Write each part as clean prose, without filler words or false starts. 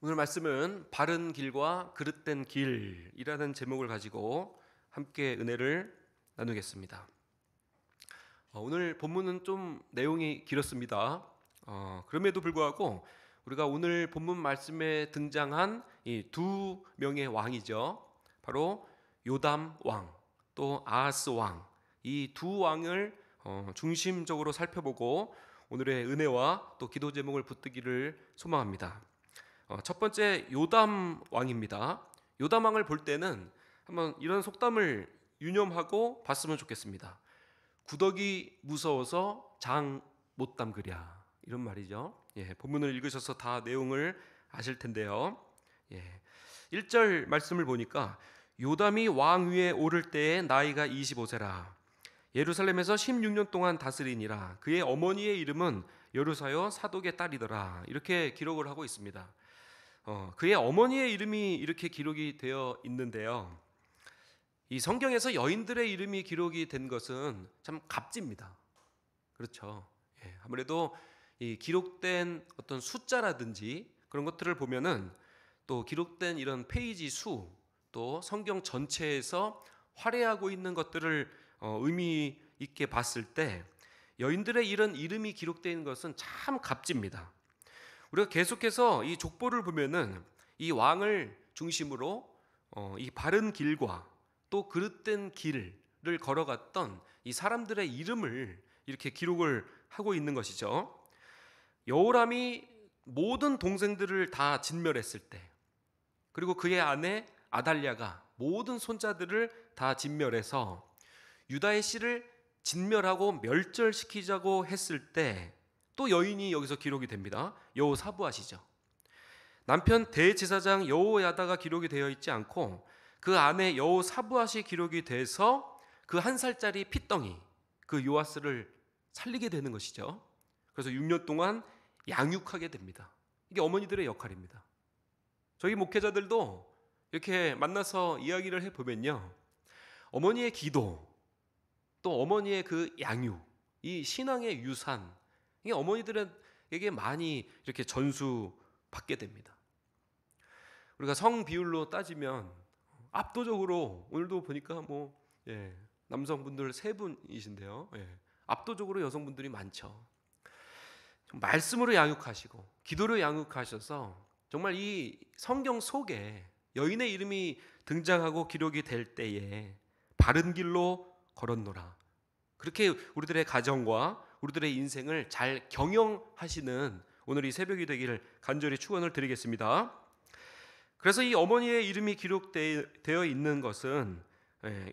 오늘 말씀은 바른 길과 그릇된 길이라는 제목을 가지고 함께 은혜를 나누겠습니다. 오늘 본문은 좀 내용이 길었습니다. 그럼에도 불구하고 우리가 오늘 본문 말씀에 등장한 이 두 명의 왕이죠. 바로 요담 왕, 또 아하스 왕, 이 두 왕을 중심적으로 살펴보고 오늘의 은혜와 또 기도 제목을 붙들기를 소망합니다. 첫 번째 요담 왕입니다. 요담 왕을 볼 때는 한번 이런 속담을 유념하고 봤으면 좋겠습니다. 구더기 무서워서 장 못 담그랴, 이런 말이죠. 본문을 읽으셔서 다 내용을 아실 텐데요. 1절 말씀을 보니까 요담이 왕 위에 오를 때에 나이가 25세라 예루살렘에서 16년 동안 다스리니라 그의 어머니의 이름은 여루사요 사독의 딸이더라, 이렇게 기록을 하고 있습니다. 그의 어머니의 이름이 이렇게 기록이 되어 있는데요. 이 성경에서 여인들의 이름이 기록이 된 것은 참 값집니다. 그렇죠. 아무래도 이 기록된 어떤 숫자라든지 그런 것들을 보면은 또 기록된 이런 페이지 수, 또 성경 전체에서 활약하고 있는 것들을 의미 있게 봤을 때 여인들의 이런 이름이 기록되어 있는 것은 참 값집니다. 우리가 계속해서 이 족보를 보면은 이 왕을 중심으로 이 바른 길과 또 그릇된 길을 걸어갔던 이 사람들의 이름을 이렇게 기록을 하고 있는 것이죠. 여호람이 모든 동생들을 다 진멸했을 때, 그리고 그의 아내 아달랴가 모든 손자들을 다 진멸해서 유다의 씨를 진멸하고 멸절시키자고 했을 때 또 여인이 여기서 기록이 됩니다. 여호사부앗이죠. 남편 대제사장 여호야다가 기록이 되어 있지 않고 그 아내 여호사부앗이 기록이 돼서 그 한 살짜리 핏덩이 그 요아스를 살리게 되는 것이죠. 그래서 6년 동안 양육하게 됩니다. 이게 어머니들의 역할입니다. 저희 목회자들도 이렇게 만나서 이야기를 해보면요, 어머니의 기도, 또 어머니의 그 양육, 이 신앙의 유산, 이게 어머니들에게 많이 이렇게 전수받게 됩니다. 우리가 성 비율로 따지면 압도적으로 오늘도 보니까 남성분들 세 분이신데요. 압도적으로 여성분들이 많죠. 말씀으로 양육하시고 기도로 양육하셔서 정말 이 성경 속에 여인의 이름이 등장하고 기록이 될 때에 바른 길로 걸었노라, 그렇게 우리들의 가정과 우리들의 인생을 잘 경영하시는 오늘 이 새벽이 되기를 간절히 축원을 드리겠습니다. 그래서 이 어머니의 이름이 기록되어 있는 것은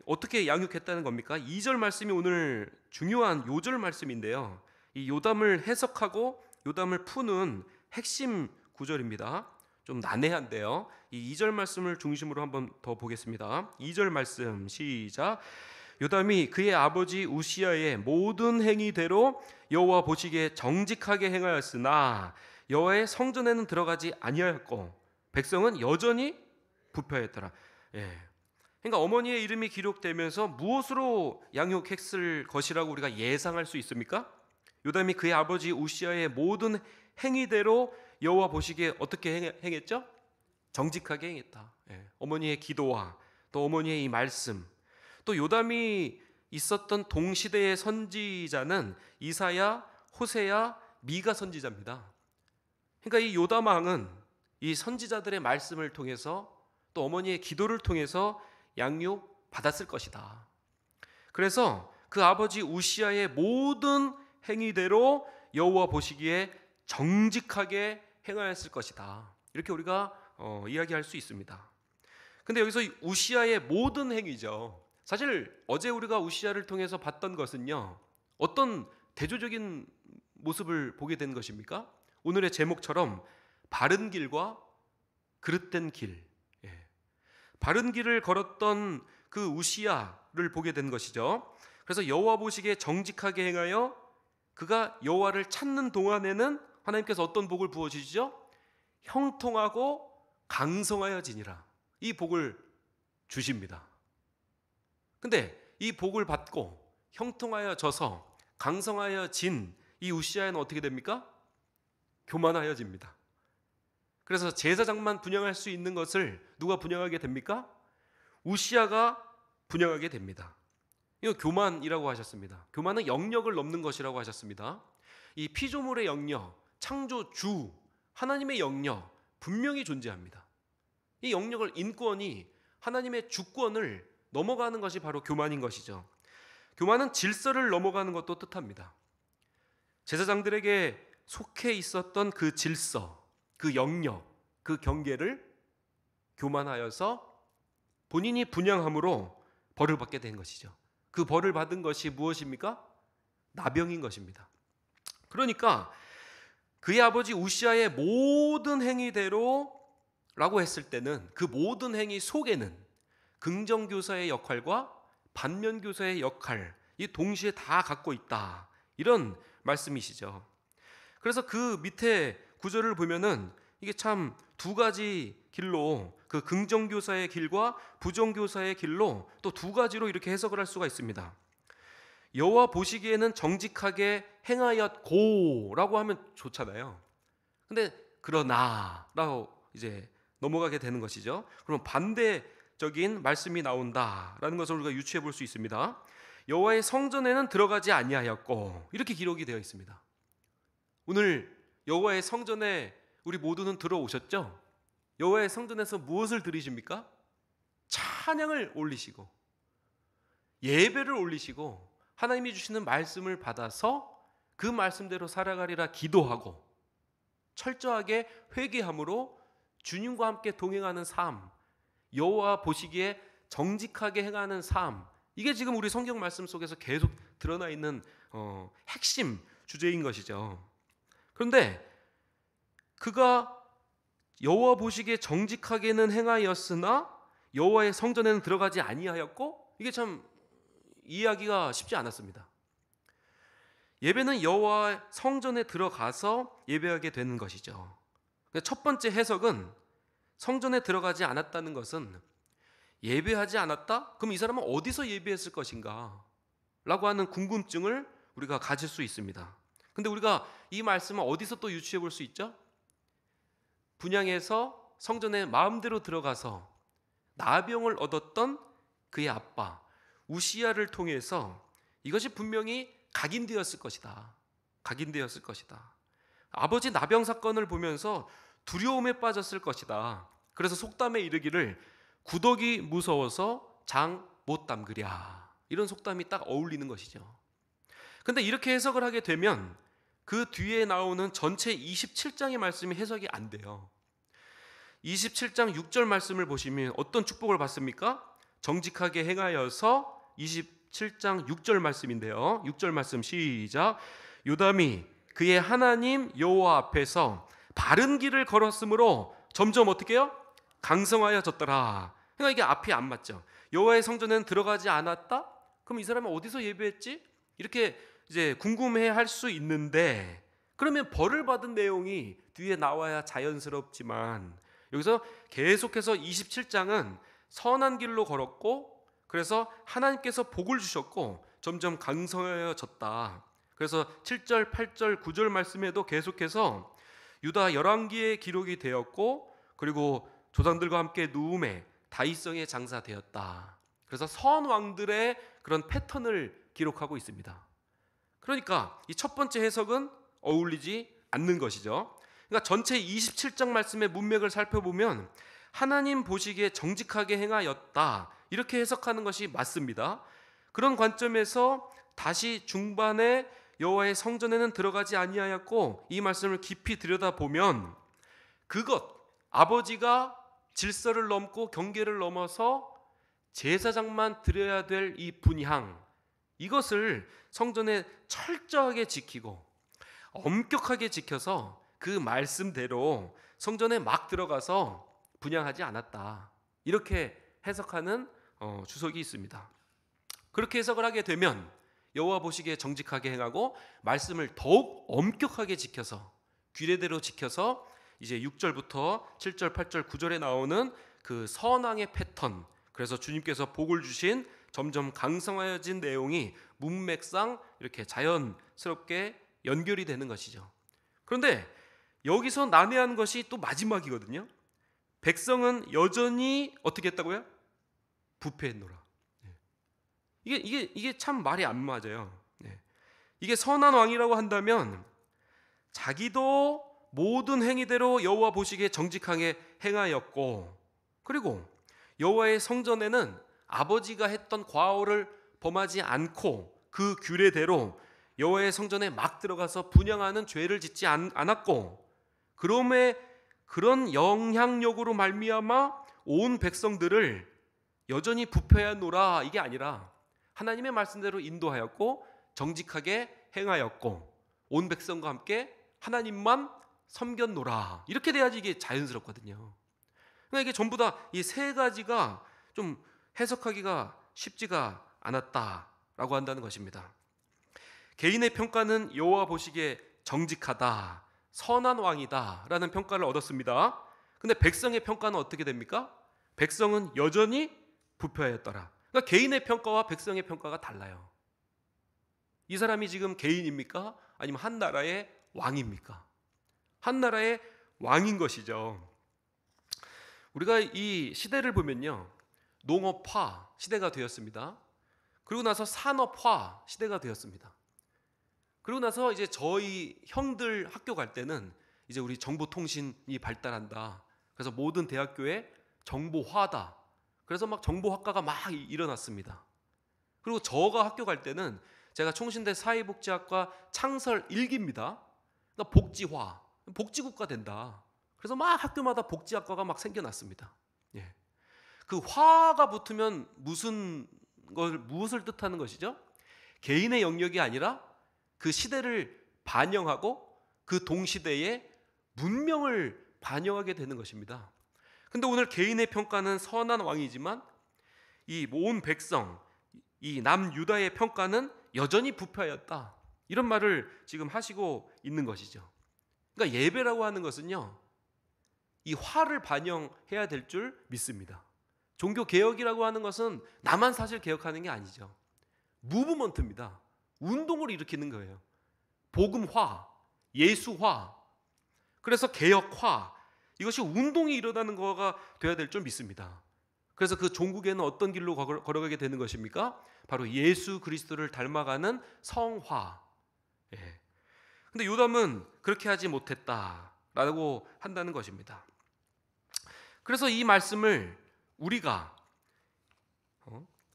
어떻게 양육했다는 겁니까? 2절 말씀이 오늘 중요한 요절 말씀인데요, 이 요담을 해석하고 요담을 푸는 핵심 구절입니다. 좀 난해한데요, 이 2절 말씀을 중심으로 한번 더 보겠습니다. 2절 말씀 시작. 요담이 그의 아버지 우시야의 모든 행위대로 여호와 보시기에 정직하게 행하였으나 여호와의 성전에는 들어가지 아니하였고 백성은 여전히 부패했더라. 그러니까 어머니의 이름이 기록되면서 무엇으로 양육했을 것이라고 우리가 예상할 수 있습니까? 요담이 그의 아버지 우시야의 모든 행위대로 여호와 보시기에 어떻게 행했죠? 정직하게 행했다. 어머니의 기도와 또 어머니의 이 말씀, 또 요담이 있었던 동시대의 선지자는 이사야, 호세야, 미가 선지자입니다. 그러니까 이 요담 왕은 이 선지자들의 말씀을 통해서 또 어머니의 기도를 통해서 양육 받았을 것이다. 그래서 그 아버지 우시야의 모든 행위대로 여호와 보시기에 정직하게 행하였을 것이다. 이렇게 우리가 이야기할 수 있습니다. 근데 여기서 우시야의 모든 행위죠. 사실 어제 우리가 우시야를 통해서 봤던 것은요, 어떤 대조적인 모습을 보게 된 것입니까? 오늘의 제목처럼 바른 길과 그릇된 길, 바른 길을 걸었던 그 우시야를 보게 된 것이죠. 그래서 여호와 보시기에 정직하게 행하여 그가 여호와를 찾는 동안에는 하나님께서 어떤 복을 부어주시죠? 형통하고 강성하여지니라, 이 복을 주십니다. 근데 이 복을 받고 형통하여져서 강성하여진 이 우시야는 어떻게 됩니까? 교만하여집니다. 그래서 제사장만 분향할 수 있는 것을 누가 분향하게 됩니까? 우시야가 분향하게 됩니다. 이거 교만이라고 하셨습니다. 교만은 영역을 넘는 것이라고 하셨습니다. 이 피조물의 영역, 창조주 하나님의 영역 분명히 존재합니다. 이 영역을 인권이 하나님의 주권을 넘어가는 것이 바로 교만인 것이죠. 교만은 질서를 넘어가는 것도 뜻합니다. 제사장들에게 속해 있었던 그 질서, 그 영역, 그 경계를 교만하여서 본인이 분향함으로 벌을 받게 된 것이죠. 그 벌을 받은 것이 무엇입니까? 나병인 것입니다. 그러니까 그의 아버지 우시아의 모든 행위대로 라고 했을 때는 그 모든 행위 속에는 긍정교사의 역할과 반면교사의 역할, 이 동시에 다 갖고 있다, 이런 말씀이시죠. 그래서 그 밑에 구절을 보면은 이게 참 두 가지 길로, 그 긍정교사의 길과 부정교사의 길로 또 두 가지로 이렇게 해석을 할 수가 있습니다. 여호와 보시기에는 정직하게 행하였고라고 하면 좋잖아요. 근데 그러나라고 이제 넘어가게 되는 것이죠. 그럼 반대적인 말씀이 나온다라는 것을 우리가 유추해 볼 수 있습니다. 여호와의 성전에는 들어가지 아니하였고, 이렇게 기록이 되어 있습니다. 오늘 여호와의 성전에 우리 모두는 들어오셨죠? 여호와의 성전에서 무엇을 드리십니까? 찬양을 올리시고 예배를 올리시고 하나님이 주시는 말씀을 받아서 그 말씀대로 살아가리라 기도하고 철저하게 회개함으로 주님과 함께 동행하는 삶, 여호와 보시기에 정직하게 행하는 삶, 이게 지금 우리 성경 말씀 속에서 계속 드러나 있는 핵심 주제인 것이죠. 그런데 그가 여호와 보시기에 정직하게는 행하였으나 여호와의 성전에는 들어가지 아니하였고, 이게 참 이해하기가 쉽지 않았습니다. 예배는 여호와 성전에 들어가서 예배하게 되는 것이죠. 첫 번째 해석은 성전에 들어가지 않았다는 것은 예배하지 않았다? 그럼 이 사람은 어디서 예배했을 것인가? 라고 하는 궁금증을 우리가 가질 수 있습니다. 근데 우리가 이 말씀을 어디서 또 유추해 볼 수 있죠? 분향해서 성전에 마음대로 들어가서 나병을 얻었던 그의 아빠 우시야를 통해서 이것이 분명히 각인되었을 것이다. 각인되었을 것이다. 아버지 나병 사건을 보면서 두려움에 빠졌을 것이다. 그래서 속담에 이르기를 구덕이 무서워서 장 못 담그랴, 이런 속담이 딱 어울리는 것이죠. 근데 이렇게 해석을 하게 되면 그 뒤에 나오는 전체 27장의 말씀이 해석이 안 돼요. 27장 6절 말씀을 보시면 어떤 축복을 받습니까? 정직하게 행하여서 27장 6절 말씀인데요. 6절 말씀 시작. 요담이 그의 하나님 여호와 앞에서 바른 길을 걸었으므로 점점 어떻게 해요? 강성하여졌더라. 그러니까 이게 앞이 안 맞죠. 여호와의 성전에는 들어가지 않았다? 그럼 이 사람은 어디서 예배했지? 이렇게 이제 궁금해할 수 있는데, 그러면 벌을 받은 내용이 뒤에 나와야 자연스럽지만 여기서 계속해서 27장은 선한 길로 걸었고, 그래서 하나님께서 복을 주셨고 점점 강성해졌다. 그래서 7절, 8절, 9절 말씀에도 계속해서 유다 열왕기에 기록이 되었고, 그리고 조상들과 함께 누움에 다윗성에 장사되었다. 그래서 선왕들의 그런 패턴을 기록하고 있습니다. 그러니까 이 첫 번째 해석은 어울리지 않는 것이죠. 그러니까 전체 27장 말씀의 문맥을 살펴보면 하나님 보시기에 정직하게 행하였다, 이렇게 해석하는 것이 맞습니다. 그런 관점에서 다시 중반에 여호와의 성전에는 들어가지 아니하였고, 이 말씀을 깊이 들여다보면 그것, 아버지가 질서를 넘고 경계를 넘어서 제사장만 드려야 될 이 분향, 이것을 성전에 철저하게 지키고 엄격하게 지켜서 그 말씀대로 성전에 막 들어가서 분향하지 않았다, 이렇게 해석하는 주석이 있습니다. 그렇게 해석을 하게 되면 여호와 보시기에 정직하게 행하고 말씀을 더욱 엄격하게 지켜서 규례대로 지켜서 이제 6절부터 7절, 8절, 9절에 나오는 그 선왕의 패턴, 그래서 주님께서 복을 주신 점점 강성해진 내용이 문맥상 이렇게 자연스럽게 연결이 되는 것이죠. 그런데 여기서 난해한 것이 또 마지막이거든요. 백성은 여전히 어떻게 했다고요? 부패했노라. 이게 참 말이 안 맞아요. 이게 선한 왕이라고 한다면 자기도 모든 행위대로 여호와 보시기에 정직하게 행하였고, 그리고 여호와의 성전에는 아버지가 했던 과오를 범하지 않고 그 규례대로 여호와의 성전에 막 들어가서 분향하는 죄를 짓지 않았고, 그럼에 그런 영향력으로 말미암아 온 백성들을 여전히 부패하노라, 이게 아니라 하나님의 말씀대로 인도하였고 정직하게 행하였고 온 백성과 함께 하나님만 섬겼노라, 이렇게 돼야지 이게 자연스럽거든요. 그러니까 이게 전부 다 이 세 가지가 좀 해석하기가 쉽지가 않았다라고 한다는 것입니다. 개인의 평가는 여호와 보시기에 정직하다, 선한 왕이다 라는 평가를 얻었습니다. 근데 백성의 평가는 어떻게 됩니까? 백성은 여전히 부패하였더라. 그러니까 개인의 평가와 백성의 평가가 달라요. 이 사람이 지금 개인입니까? 아니면 한 나라의 왕입니까? 한 나라의 왕인 것이죠. 우리가 이 시대를 보면요, 농업화 시대가 되었습니다. 그리고 나서 산업화 시대가 되었습니다. 그리고 나서 이제 저희 형들 학교 갈 때는 이제 우리 정보통신이 발달한다. 그래서 모든 대학교에 정보화다. 그래서 막 정보학과가 막 일어났습니다. 그리고 저가 학교 갈 때는 제가 총신대 사회복지학과 창설 1기입니다. 그러니까 복지화, 복지국가 된다. 그래서 막 학교마다 복지학과가 막 생겨났습니다. 예. 그 화가 붙으면 무엇을 뜻하는 것이죠? 개인의 영역이 아니라 그 시대를 반영하고 그 동시대의 문명을 반영하게 되는 것입니다. 근데 오늘 개인의 평가는 선한 왕이지만 이 온 백성, 이 남유다의 평가는 여전히 부패하였다, 이런 말을 지금 하시고 있는 것이죠. 그러니까 예배라고 하는 것은요, 이 화를 반영해야 될 줄 믿습니다. 종교개혁이라고 하는 것은 나만 사실 개혁하는 게 아니죠. 무브먼트입니다. 운동을 일으키는 거예요. 복음화, 예수화, 그래서 개혁화, 이것이 운동이 일어나는 거가 돼야 될 줄 믿습니다. 그래서 그 종국에는 어떤 길로 걸어가게 되는 것입니까? 바로 예수 그리스도를 닮아가는 성화. 예. 근데 요담은 그렇게 하지 못했다라고 한다는 것입니다. 그래서 이 말씀을 우리가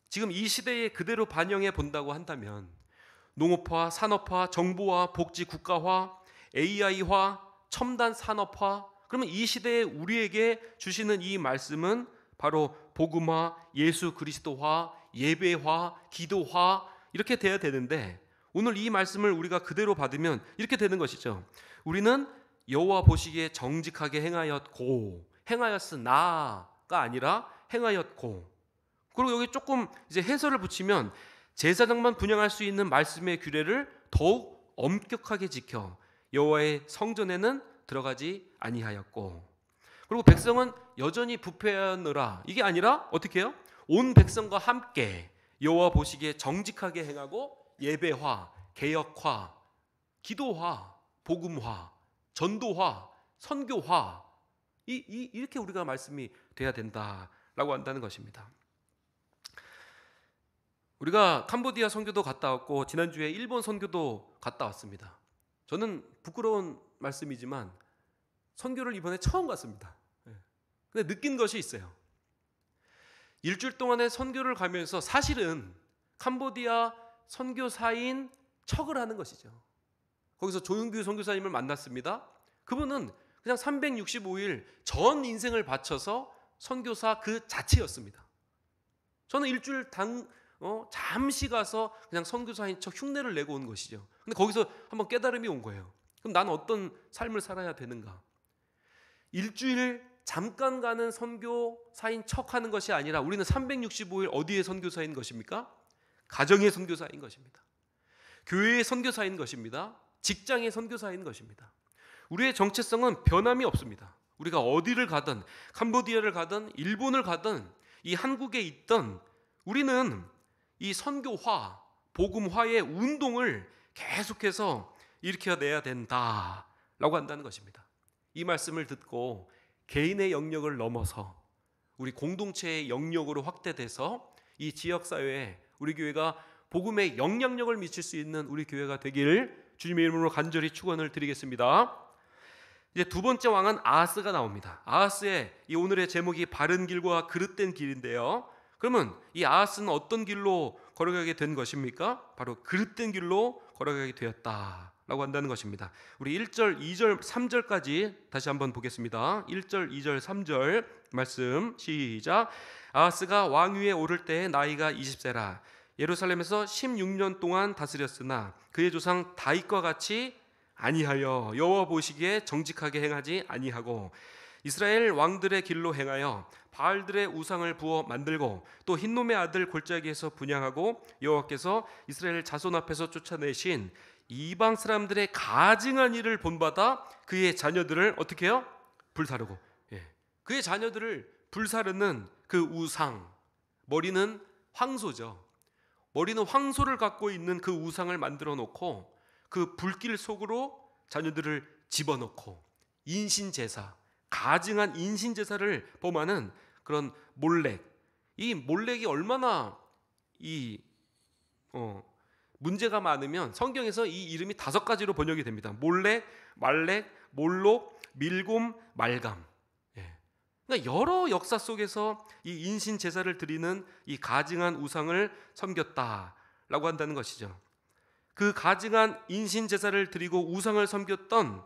지금 이 시대에 그대로 반영해 본다고 한다면 농업화, 산업화, 정보화, 복지 국가화, AI화, 첨단 산업화, 그러면 이 시대에 우리에게 주시는 이 말씀은 바로 복음화, 예수 그리스도화, 예배화, 기도화, 이렇게 돼야 되는데, 오늘 이 말씀을 우리가 그대로 받으면 이렇게 되는 것이죠. 우리는 여호와 보시기에 정직하게 행하였으나가 아니라 행하였고, 그리고 여기 조금 이제 해설을 붙이면 제사장만 분향할 수 있는 말씀의 규례를 더욱 엄격하게 지켜 여호와의 성전에는 들어가지 아니하였고, 그리고 백성은 여전히 부패하느라, 이게 아니라 어떻게 해요? 온 백성과 함께 여호와 보시기에 정직하게 행하고 예배화, 개혁화, 기도화, 복음화, 전도화, 선교화, 이렇게 우리가 말씀이 돼야 된다라고 한다는 것입니다. 우리가 캄보디아 선교도 갔다 왔고 지난주에 일본 선교도 갔다 왔습니다. 저는 부끄러운 말씀이지만 선교를 이번에 처음 갔습니다. 근데 느낀 것이 있어요. 일주일 동안의 선교를 가면서 사실은 캄보디아 선교사인 척을 하는 것이죠. 거기서 조윤규 선교사님을 만났습니다. 그분은 그냥 365일 전 인생을 바쳐서 선교사 그 자체였습니다. 저는 일주일 잠시 가서 그냥 선교사인 척 흉내를 내고 온 것이죠. 근데 거기서 한번 깨달음이 온 거예요. 그럼 나는 어떤 삶을 살아야 되는가? 일주일 잠깐 가는 선교사인 척하는 것이 아니라 우리는 365일 어디에 선교사인 것입니까? 가정의 선교사인 것입니다. 교회의 선교사인 것입니다. 직장의 선교사인 것입니다. 우리의 정체성은 변함이 없습니다. 우리가 어디를 가든, 캄보디아를 가든, 일본을 가든, 이 한국에 있던 우리는 이 선교화, 복음화의 운동을 계속해서 일으켜내야 된다라고 한다는 것입니다. 이 말씀을 듣고 개인의 영역을 넘어서 우리 공동체의 영역으로 확대돼서 이 지역사회에 우리 교회가 복음의 영향력을 미칠 수 있는 우리 교회가 되기를 주님의 이름으로 간절히 축원을 드리겠습니다. 이제 두 번째 왕은 아하스가 나옵니다. 아하스의 이 오늘의 제목이 바른 길과 그릇된 길인데요. 그러면 이 아하스는 어떤 길로 걸어가게 된 것입니까? 바로 그릇된 길로 걸어가게 되었다라고 한다는 것입니다. 우리 1절, 2절, 3절까지 다시 한번 보겠습니다. 1절, 2절, 3절 말씀 시작. 아하스가 왕위에 오를 때 나이가 20세라 예루살렘에서 16년 동안 다스렸으나 그의 조상 다윗과 같이 아니하여 여호와 보시기에 정직하게 행하지 아니하고 이스라엘 왕들의 길로 행하여 바알들의 우상을 부어 만들고 또 흰놈의 아들 골짜기에서 분향하고 여호와께서 이스라엘 자손 앞에서 쫓아내신 이방 사람들의 가증한 일을 본받아 그의 자녀들을 어떻게 해요? 불사르고 그의 자녀들을 불사르는 그 우상, 머리는 황소죠. 머리는 황소를 갖고 있는 그 우상을 만들어 놓고 그 불길 속으로 자녀들을 집어넣고 인신제사, 가증한 인신제사를 범하는 그런 몰렉. 이 몰렉이 얼마나 문제가 많으면 성경에서 이 이름이 5가지로 번역이 됩니다. 몰렉, 말렉, 몰록, 밀곰, 말감. 그러니까 여러 역사 속에서 이 인신 제사를 드리는 이 가증한 우상을 섬겼다라고 한다는 것이죠. 그 가증한 인신 제사를 드리고 우상을 섬겼던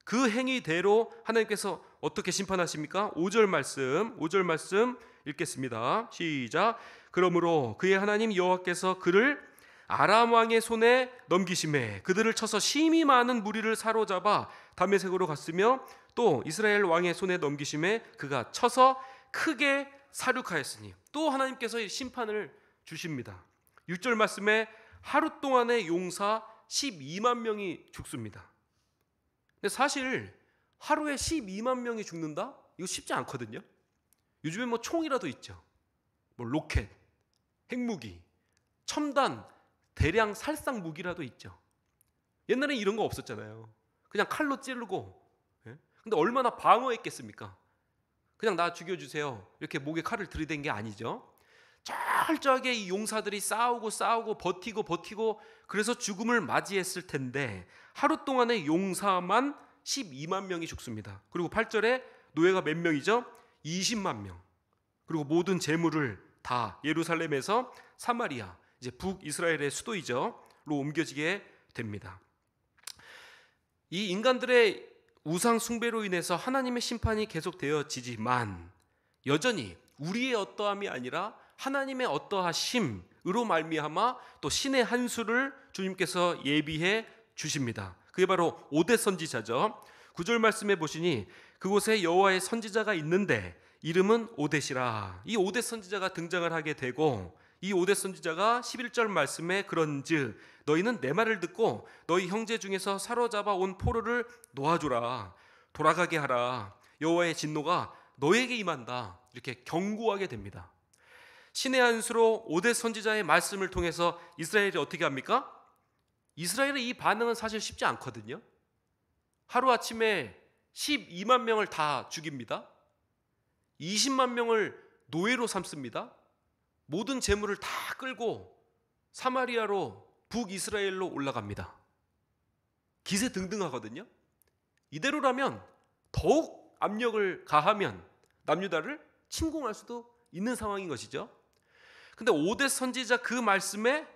그 행위대로 하나님께서 어떻게 심판하십니까? 5절 말씀 읽겠습니다. 시작. 그러므로 그의 하나님 여호와께서 그를 아람 왕의 손에 넘기심에 그들을 쳐서 심히 많은 무리를 사로잡아 다메섹으로 갔으며 또 이스라엘 왕의 손에 넘기심에 그가 쳐서 크게 사륙하였으니 또 하나님께서 심판을 주십니다. 6절 말씀에 하루 동안의 용사 12만 명이 죽습니다. 근데 사실 하루에 12만 명이 죽는다? 이거 쉽지 않거든요. 요즘에 뭐 총이라도 있죠. 뭐 로켓, 핵무기, 첨단 대량 살상 무기라도 있죠. 옛날엔 이런 거 없었잖아요. 그냥 칼로 찌르고. 근데 얼마나 방어했겠습니까? 그냥 나 죽여주세요 이렇게 목에 칼을 들이댄 게 아니죠. 철저하게 이 용사들이 싸우고 버티고 그래서 죽음을 맞이했을 텐데 하루 동안의 용사만 12만 명이 죽습니다. 그리고 8절에 노예가 몇 명이죠? 20만 명. 그리고 모든 재물을 다 예루살렘에서 사마리아, 이제 북이스라엘의 수도이죠, 로 옮겨지게 됩니다. 이 인간들의 우상 숭배로 인해서 하나님의 심판이 계속되어지지만 여전히 우리의 어떠함이 아니라 하나님의 어떠하심으로 말미암아 또 신의 한 수를 주님께서 예비해 주십니다. 그게 바로 오뎃 선지자죠. 9절 말씀에 보시니 그곳에 여호와의 선지자가 있는데 이름은 오뎃이라. 이 오뎃 선지자가 등장을 하게 되고 이 오뎃 선지자가 11절 말씀에 그런즉 너희는 내 말을 듣고 너희 형제 중에서 사로잡아 온 포로를 놓아주라. 돌아가게 하라. 여호와의 진노가 너에게 임한다. 이렇게 경고하게 됩니다. 신의 한 수로 오뎃 선지자의 말씀을 통해서 이스라엘이 어떻게 합니까? 이스라엘의 이 반응은 사실 쉽지 않거든요. 하루아침에 12만 명을 다 죽입니다. 20만 명을 노예로 삼습니다. 모든 재물을 다 끌고 사마리아로 북이스라엘로 올라갑니다. 기세등등하거든요. 이대로라면 더욱 압력을 가하면 남유다를 침공할 수도 있는 상황인 것이죠. 근데 오뎃 선지자 그 말씀에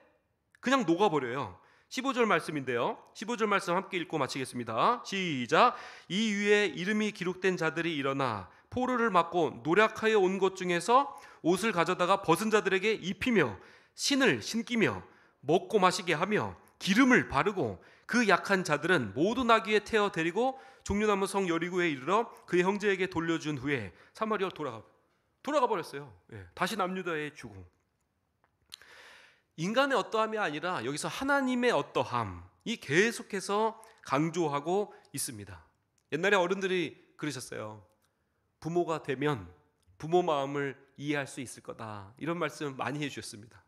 그냥 녹아버려요. 15절 말씀인데요. 15절 말씀 함께 읽고 마치겠습니다. 시작. 이 위에 이름이 기록된 자들이 일어나 포로를 맞고 노략하여 온 것 중에서 옷을 가져다가 벗은 자들에게 입히며 신을 신기며 먹고 마시게 하며 기름을 바르고 그 약한 자들은 모두 나귀에 태워 데리고 종려나무 성 여리고에 이르러 그의 형제에게 돌려준 후에 사마리아로 돌아가 버렸어요. 다시 남유다에 주고. 인간의 어떠함이 아니라 여기서 하나님의 어떠함이 계속해서 강조하고 있습니다. 옛날에 어른들이 그러셨어요. 부모가 되면 부모 마음을 이해할 수 있을 거다. 이런 말씀 많이 해주셨습니다.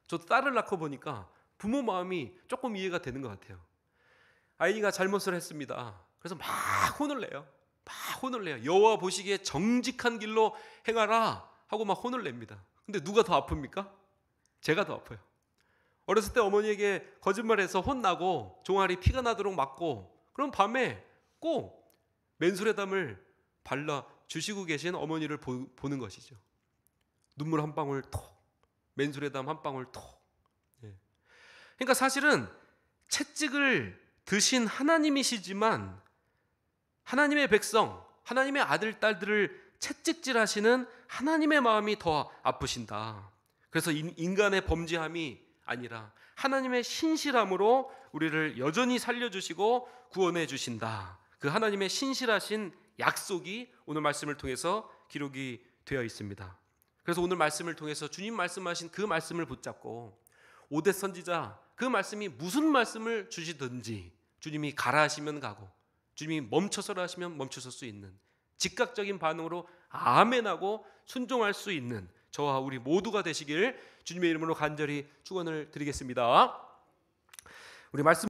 저도 딸을 낳고 보니까 부모 마음이 조금 이해가 되는 것 같아요. 아이가 잘못을 했습니다. 그래서 막 혼을 내요. 혼을 내요. 여호와 보시기에 정직한 길로 행하라 하고 막 혼을 냅니다. 근데 누가 더 아픕니까? 제가 더 아파요. 어렸을 때 어머니에게 거짓말해서 혼나고 종아리 피가 나도록 맞고, 그럼 밤에 꼭 맨수레담을 발라 주시고 계신 어머니를 보는 것이죠. 눈물 한 방울 톡, 맨수레담 한 방울 톡. 그러니까 사실은 채찍을 드신 하나님이시지만 하나님의 백성, 하나님의 아들, 딸들을 채찍질하시는 하나님의 마음이 더 아프신다. 그래서 인간의 범죄함이 아니라 하나님의 신실함으로 우리를 여전히 살려주시고 구원해 주신다. 그 하나님의 신실하신 약속이 오늘 말씀을 통해서 기록이 되어 있습니다. 그래서 오늘 말씀을 통해서 주님 말씀하신 그 말씀을 붙잡고 오대 선지자, 그 말씀이 무슨 말씀을 주시든지 주님이 가라 하시면 가고 주님이 멈춰서라 하시면 멈춰설 수 있는, 즉각적인 반응으로 아멘하고 순종할 수 있는 저와 우리 모두가 되시길 주님의 이름으로 간절히 축원을 드리겠습니다. 우리 말씀